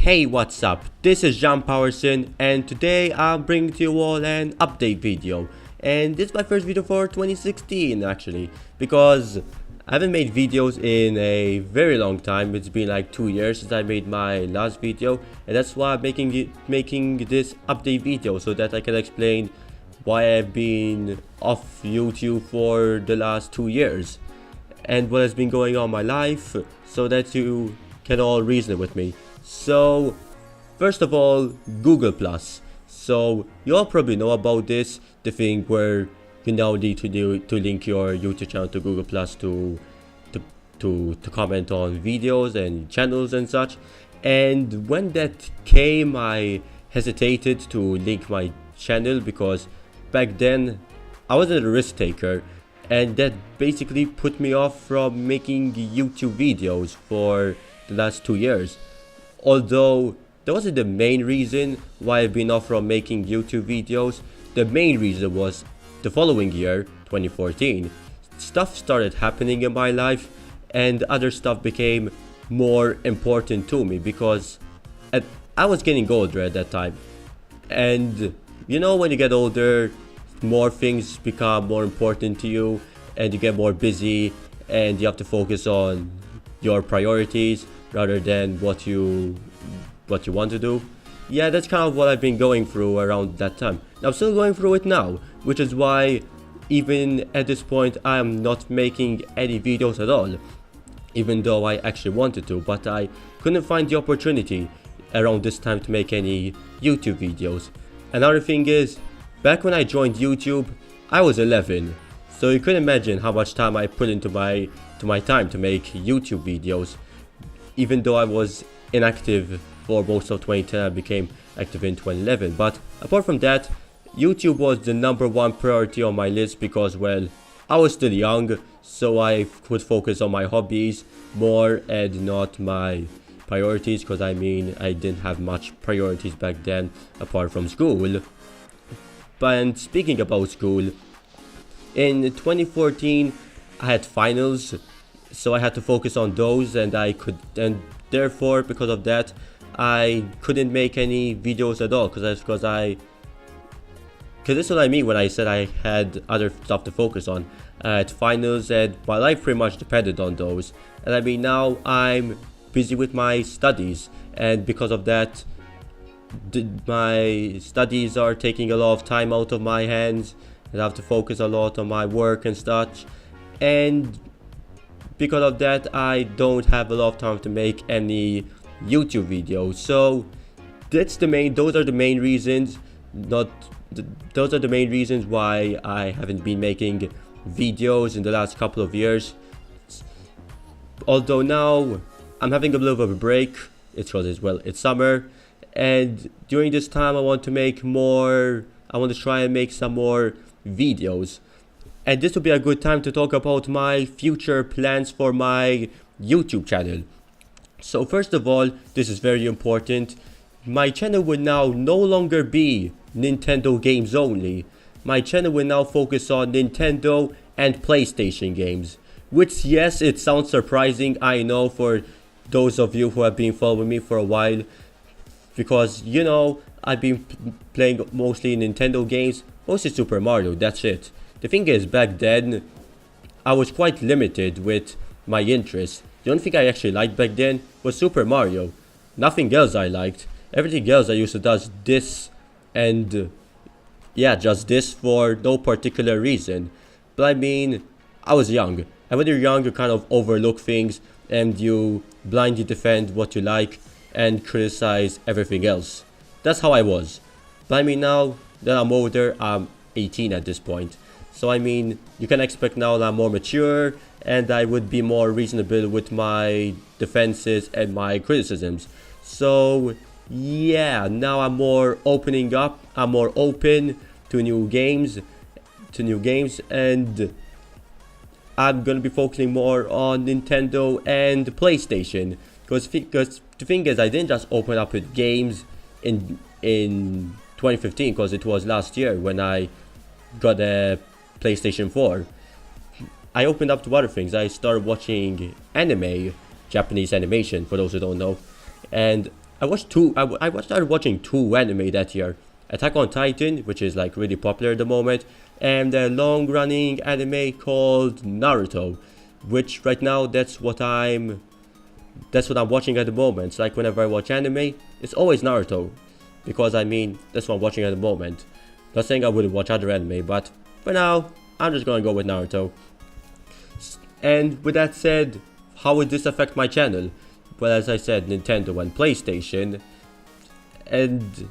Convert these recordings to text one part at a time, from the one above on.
Hey, what's up? This is JeanPowerson and today I'm bringing to you all an update video. And this is my first video for 2016 actually, because I haven't made videos in a very long time. It's been like 2 years since I made my last video, and that's why I'm making this update video, so that I can explain why I've been off YouTube for the last 2 years and what has been going on in my life, so that you can all reason with me. So first of all, Google Plus. So you all probably know about this, the thing where you now need to link your YouTube channel to Google Plus to comment on videos and channels and such. And when that came, I hesitated to link my channel because back then I wasn't a risk taker, and that basically put me off from making YouTube videos for the last 2 years. Although that wasn't the main reason why I've been off from making YouTube videos. The main reason was the following year, 2014, stuff started happening in my life and other stuff became more important to me because I was getting older at that time. And you know, when you get older, more things become more important to you and you get more busy and you have to focus on your priorities rather than what you want to do. Yeah, that's kind of what I've been going through around that time. I'm still going through it now, which is why even at this point I am not making any videos at all, even though I actually wanted to, but I couldn't find the opportunity around this time to make any YouTube videos. Another thing is, back when I joined YouTube, I was 11, so you can imagine how much time I put into my time to make YouTube videos. Even though I was inactive for most of 2010, I became active in 2011. But apart from that, YouTube was the #1 priority on my list because, well, I was still young, so I could focus on my hobbies more and not my priorities, because I mean, I didn't have much priorities back then apart from school. But speaking about school, in 2014 I had finals, so I had to focus on those, and therefore because of that I couldn't make any videos at all, because this is what I mean when I said I had other stuff to focus on. I had finals and my life pretty much depended on those, and I mean, now I'm busy with my studies, and because of that my studies are taking a lot of time out of my hands, and I have to focus a lot on my work and such, and because of that I don't have a lot of time to make any YouTube videos. So those are the main reasons, those are the main reasons why I haven't been making videos in the last couple of years. Although now I'm having a bit of a break, it's because it's summer, and during this time I want to try and make some more videos. And this will be a good time to talk about my future plans for my YouTube channel. So first of all, this is very important. My channel will now no longer be Nintendo games only. My channel will now focus on Nintendo and PlayStation games. Which, yes, it sounds surprising, I know, for those of you who have been following me for a while, because, you know, I've been playing mostly Nintendo games, mostly Super Mario, that's it. The thing is, back then I was quite limited with my interests. The only thing I actually liked back then was Super Mario. Nothing else I liked. Everything else I used to do this, and yeah, just this for no particular reason. But I mean, I was young, and when you're young you kind of overlook things and you blindly defend what you like and criticize everything else. That's how I was. But I mean, now that I'm older, I'm 18 at this point. So I mean, you can expect now that I'm more mature and I would be more reasonable with my defenses and my criticisms. So yeah, now I'm more opening up, I'm more open to new games, and I'm gonna be focusing more on Nintendo and PlayStation. Because the thing is, I didn't just open up with games in 2015, because it was last year when I got a PlayStation 4. I opened up to other things. I started watching anime, Japanese animation, for those who don't know, and I started watching two anime that year. Attack on Titan, which is like really popular at the moment, and a long-running anime called Naruto, which right now that's what I'm watching at the moment. It's like whenever I watch anime, it's always Naruto, because I mean that's what I'm watching at the moment. Not saying I wouldn't watch other anime, but for now I'm just gonna go with Naruto. And with that said, how would this affect my channel? Well, as I said, Nintendo and PlayStation, and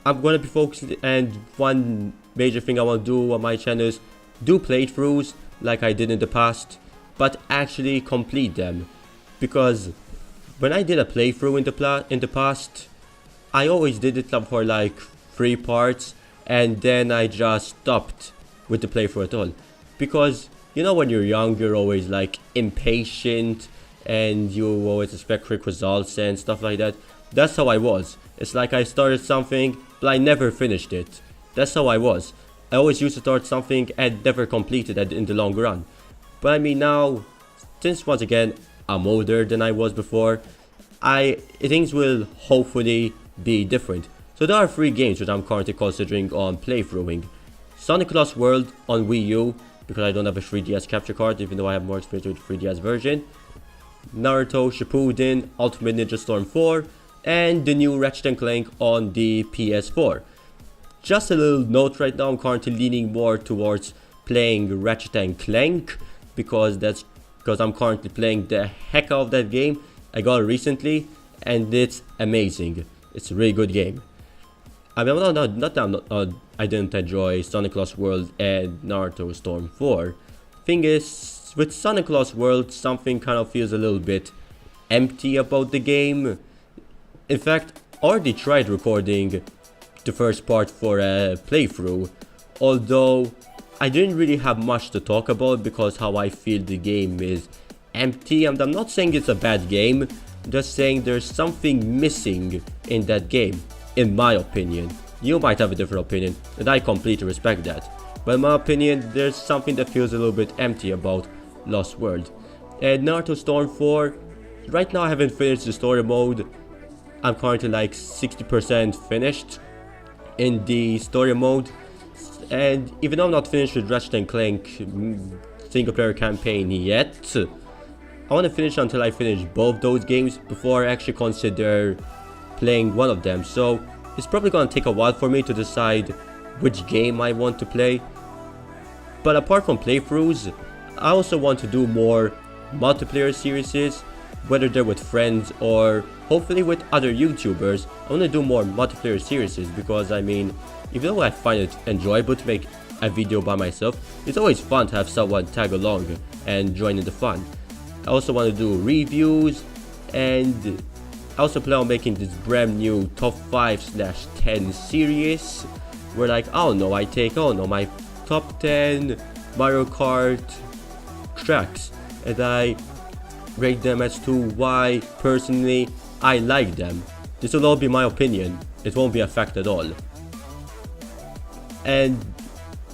I'm gonna be focusing. And one major thing I want to do on my channel is do playthroughs like I did in the past, but actually complete them. Because when I did a playthrough in the past, I always did it for like 3 parts, and then I just stopped with the playthrough at all. Because you know, when you're young, you're always like impatient, and you always expect quick results and stuff like that. That's how I was. It's like I started something, but I never finished it. That's how I was. I always used to start something and never completed it in the long run. But I mean now, since once again, I'm older than I was before, things will hopefully be different. So there are 3 games which I'm currently considering on playthroughing. Sonic Lost World on Wii U, because I don't have a 3DS capture card, even though I have more experience with the 3DS version. Naruto Shippuden Ultimate Ninja Storm 4, and the new Ratchet & Clank on the PS4. Just a little note right now, I'm currently leaning more towards playing Ratchet & Clank, because I'm currently playing the heck out of that game. I got it recently, and it's amazing. It's a really good game. I mean, not that I didn't enjoy Sonic Lost World and Naruto Storm 4. Thing is, with Sonic Lost World, something kind of feels a little bit empty about the game. In fact, I already tried recording the first part for a playthrough, although I didn't really have much to talk about because how I feel the game is empty. And I'm not saying it's a bad game, I'm just saying there's something missing in that game, in my opinion. You might have a different opinion, and I completely respect that. But in my opinion, there's something that feels a little bit empty about Lost World. And Naruto Storm 4, right now I haven't finished the story mode. I'm currently like 60% finished in the story mode. And even though I'm not finished with Ratchet & Clank single player campaign yet, I want to finish until I finish both those games before I actually consider playing one of them. So it's probably going to take a while for me to decide which game I want to play. But apart from playthroughs, I also want to do more multiplayer series, whether they're with friends or hopefully with other YouTubers. I want to do more multiplayer series because I mean, even though I find it enjoyable to make a video by myself, it's always fun to have someone tag along and join in the fun. I also want to do reviews, and I also plan on making this brand new top 5/10 series where like, I don't know, I take, my top 10 Mario Kart tracks and I rate them as to why personally I like them. This will all be my opinion, it won't be a fact at all. And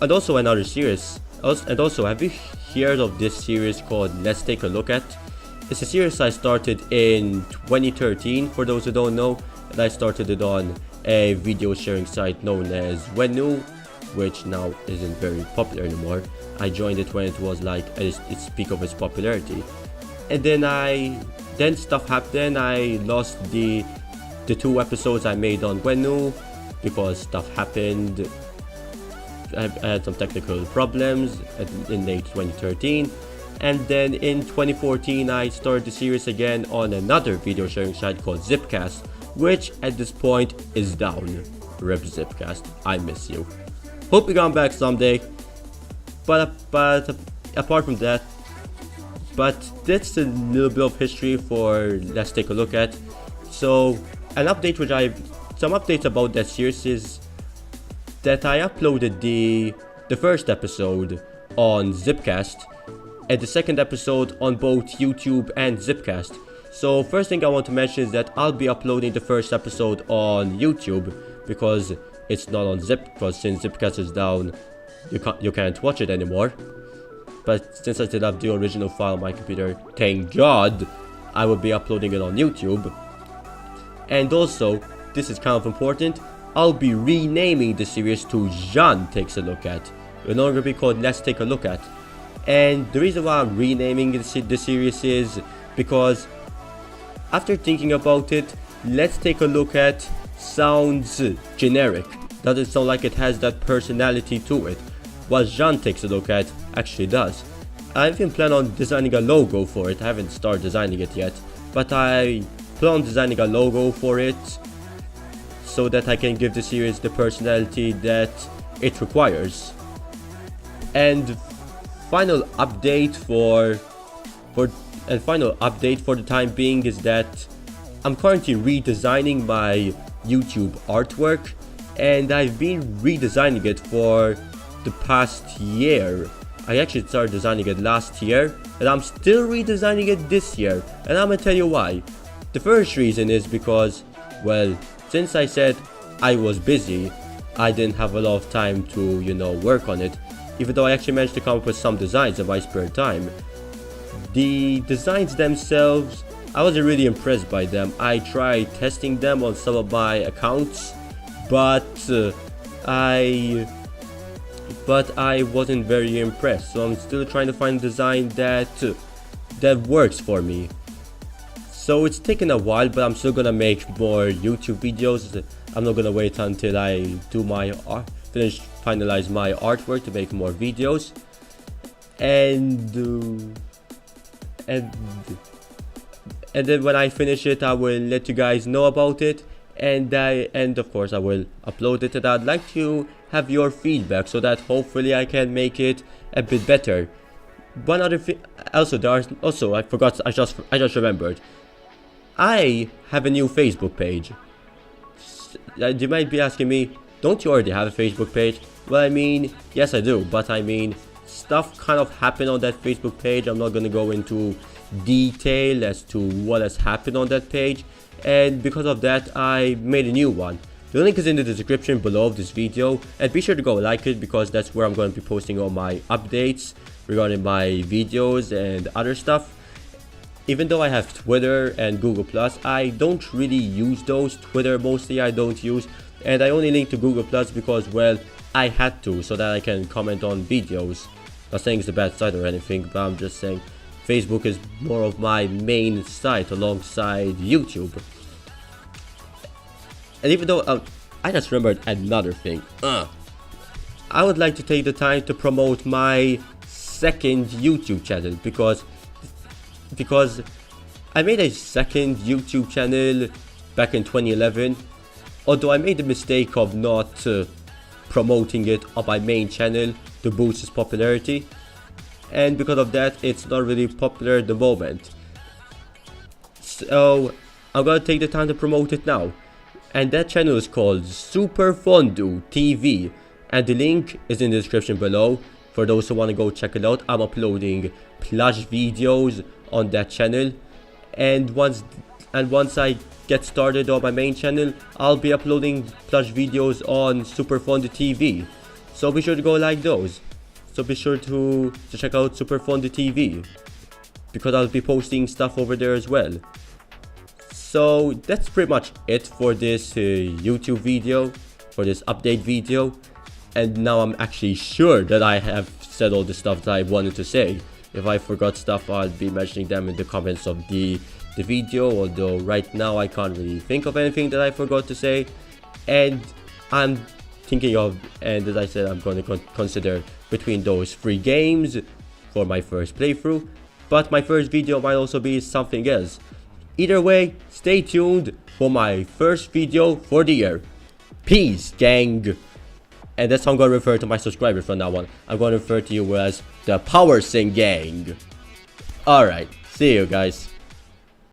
also another series, and also have you heard of this series called Let's Take a Look At? It's a series I started in 2013, for those who don't know, and I started it on a video sharing site known as Wenu, which now isn't very popular anymore. I joined it when it was like at its peak of its popularity, and then stuff happened. I lost the 2 episodes I made on Wenu because stuff happened. I had some technical problems in late 2013, and then in 2014 I started the series again on another video sharing site called Zipcast, which at this point is down. Rip Zipcast, I miss you. Hope you come back someday. But apart from that, but that's a little bit of history for Let's Take a Look At. So some updates about that series is that I uploaded the first episode on Zipcast and the second episode on both YouTube and Zipcast. So first thing I want to mention is that I'll be uploading the first episode on YouTube because it's not on Zip, because since Zipcast is down, you can't watch it anymore. But since I still have the original file on my computer, thank God, I will be uploading it on YouTube. And also, this is kind of important, I'll be renaming the series to Jean Takes a Look At. It will no longer be called Let's Take a Look At. And the reason why I'm renaming the series is because after thinking about it, Let's Take a Look At sounds generic. Doesn't sound like it has that personality to it. What Jean Takes a Look At actually does. I even plan on designing a logo for it. I haven't started designing it yet, but I plan on designing a logo for it so that I can give the series the personality that it requires. And final update for the time being is that I'm currently redesigning my YouTube artwork, and I've been redesigning it for the past year. I actually started designing it last year, and I'm still redesigning it this year, and I'm gonna tell you why. The first reason is because, well, since I said I was busy, I didn't have a lot of time to, work on it, even though I actually managed to come up with some designs in my spare time. The designs themselves, I wasn't really impressed by them. I tried testing them on some of my accounts, but I wasn't very impressed. So I'm still trying to find a design that works for me. So it's taken a while, but I'm still gonna make more YouTube videos. I'm not gonna wait until I do my finalize my artwork to make more videos. And then when I finish it, I will let you guys know about it, and of course I will upload it. And I'd like to have your feedback so that hopefully I can make it a bit better. One other thing, also I forgot. I just remembered. I have a new Facebook page. You might be asking me, don't you already have a Facebook page? Well, I mean, yes I do, but I mean, stuff kind of happened on that Facebook page. I'm not gonna go into detail as to what has happened on that page, and because of that I made a new one. The link is in the description below of this video, and be sure to go like it because that's where I'm going to be posting all my updates regarding my videos and other stuff. Even though I have Twitter and Google+, I don't really use those. Twitter mostly I don't use, and I only link to Google+ because, well, I had to, so that I can comment on videos. Not saying it's a bad site or anything, but I'm just saying Facebook is more of my main site alongside YouTube. And even though I just remembered another thing. I would like to take the time to promote my second YouTube channel because I made a second YouTube channel back in 2011. Although I made the mistake of not promoting it on my main channel to boost its popularity, and because of that it's not really popular at the moment. So I'm gonna take the time to promote it now, and that channel is called Super Fondue TV, and the link is in the description below for those who want to go check it out. I'm uploading plush videos on that channel, and once I get started on my main channel, I'll be uploading plush videos on Super Fondue TV, so be sure to go like those. So be sure to check out Super Fondue TV because I'll be posting stuff over there as well. So that's pretty much it for this YouTube video, for this update video. And now I'm actually sure that I have said all the stuff that I wanted to say. If I forgot stuff, I'll be mentioning them in the comments of the video, although right now I can't really think of anything that I forgot to say. And I'm thinking of, and as I said, I'm going to consider between those 3 games for my first playthrough, but my first video might also be something else. Either way, stay tuned for my first video for the year. Peace, gang! And that's how I'm going to refer to my subscribers from now on. I'm going to refer to you as the Powerson gang. Alright, see you guys.